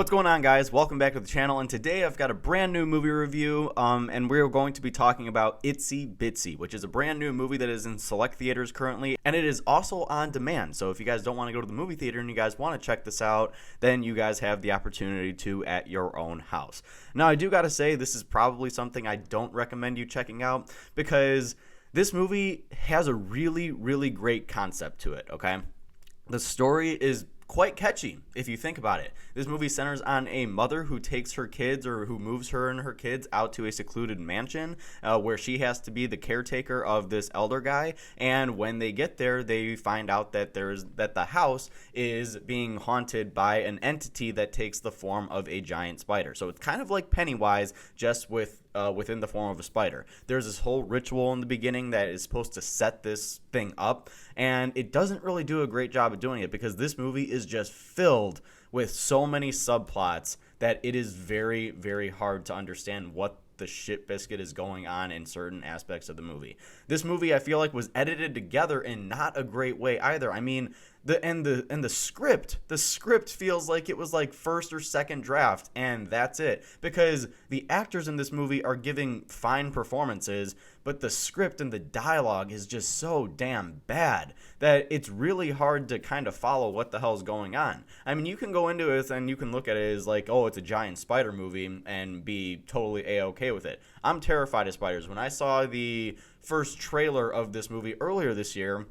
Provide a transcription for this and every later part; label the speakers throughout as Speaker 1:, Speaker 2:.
Speaker 1: What's going on, guys? Welcome back to the channel, and today I've got a brand new movie review, and we're going to be talking about Itsy Bitsy, which is a brand new movie that is in select theaters currently, and it is also on demand. So if you guys don't want to go to the movie theater and you guys want to check this out, then you guys have the opportunity to at your own house. Now, I do gotta say, this is probably something I don't recommend you checking out, because this movie has a really great concept to it, okay? The story is quite catchy if you think about it. This movie centers on a mother who takes her kids, or who moves her and her kids out to a secluded mansion where she has to be the caretaker of this elder guy. And when they get there, they find out that the house is being haunted by an entity that takes the form of a giant spider. So it's kind of like Pennywise, just within the form of a spider. There's this whole ritual in the beginning that is supposed to set this thing up, and it doesn't really do a great job at doing it, because this movie is just filled with so many subplots that it is very hard to understand what the shit biscuit is going on in certain aspects of the movie. This movie, I feel like, was edited together in not a great way either. I mean, the script feels like it was like first or second draft, and that's it, because the actors in this movie are giving fine performances, but the script and the dialogue is just so damn bad that it's really hard to kind of follow what the hell's going on. I mean, you can go into it and you can look at it as like, oh, it's a giant spider movie, and be totally a-okay with it. I'm terrified of spiders. When I saw the first trailer of this movie earlier this year,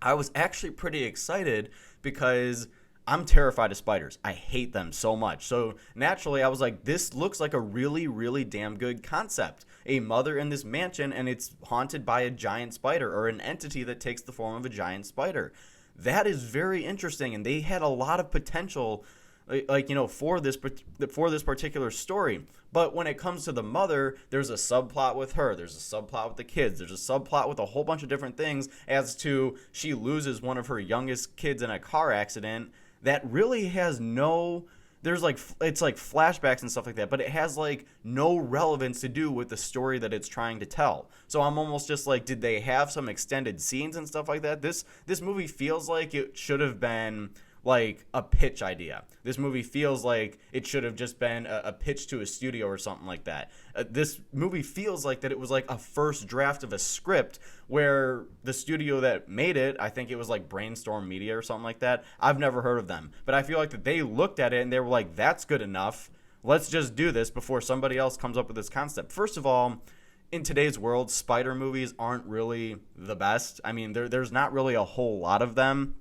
Speaker 1: I was actually pretty excited, because I'm terrified of spiders. I hate them so much. So naturally, I was like, this looks like a really damn good concept. A mother in this mansion, and it's haunted by a giant spider, or an entity that takes the form of a giant spider. That is very interesting, and they had a lot of potential, like, you know, for this particular story. But when it comes to the mother, there's a subplot with her, there's a subplot with the kids, there's a subplot with a whole bunch of different things, as to she loses one of her youngest kids in a car accident that really has no, there's like, it's like flashbacks and stuff like that, but it has like no relevance to do with the story that it's trying to tell. So I'm almost just like, did they have some extended scenes and stuff like that? This movie feels like it should have been like a pitch idea. This movie feels like it should have just been a pitch to a studio or something like that. This movie feels like that it was like a first draft of a script, where the studio that made it, I think it was like Brainstorm Media or something like that. I've never heard of them, but I feel like that they looked at it and they were like, that's good enough. Let's just do this before somebody else comes up with this concept. First of all, in today's world, spider movies aren't really the best. I mean, there's not really a whole lot of them.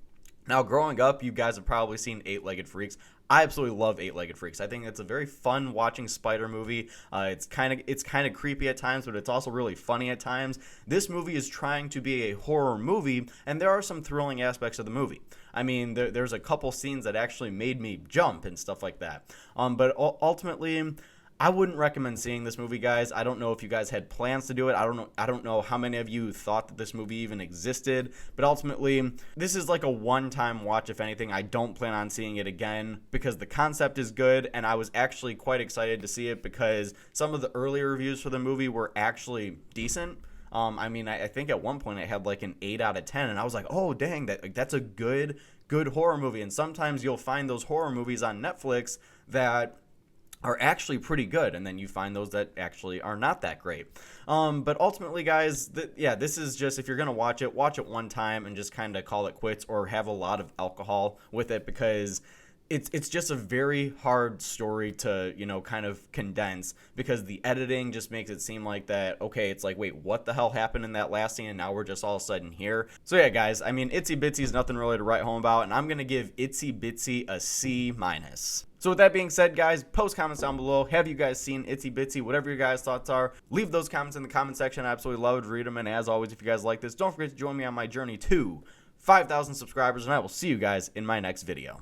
Speaker 1: Now, growing up, you guys have probably seen Eight-Legged Freaks. I absolutely love Eight-Legged Freaks. I think it's a very fun watching spider movie. It's kind of creepy at times, but it's also really funny at times. This movie is trying to be a horror movie, and there are some thrilling aspects of the movie. I mean, there's a couple scenes that actually made me jump and stuff like that. But ultimately, I wouldn't recommend seeing this movie, guys. I don't know if you guys had plans to do it. I don't know how many of you thought that this movie even existed. But ultimately, this is like a one-time watch, if anything. I don't plan on seeing it again, because the concept is good, and I was actually quite excited to see it, because some of the earlier reviews for the movie were actually decent. I mean, I think at one point it had like an 8 out of 10, and I was like, oh, dang, that's a good horror movie. And sometimes you'll find those horror movies on Netflix that are actually pretty good, and then you find those that actually are not that great. But ultimately, guys, this is just, if you're gonna watch it one time and just kind of call it quits, or have a lot of alcohol with it, because it's just a very hard story to, you know, kind of condense, because the editing just makes it seem like that, okay, it's like, wait, what the hell happened in that last scene, and now we're just all of a sudden here. So yeah, guys, I mean, Itsy Bitsy is nothing really to write home about, and I'm gonna give Itsy Bitsy a C-. So with that being said, guys, post comments down below. Have you guys seen Itsy Bitsy? Whatever your guys' thoughts are, leave those comments in the comment section. I absolutely love to read them, and as always, if you guys like this, don't forget to join me on my journey to 5,000 subscribers, and I will see you guys in my next video.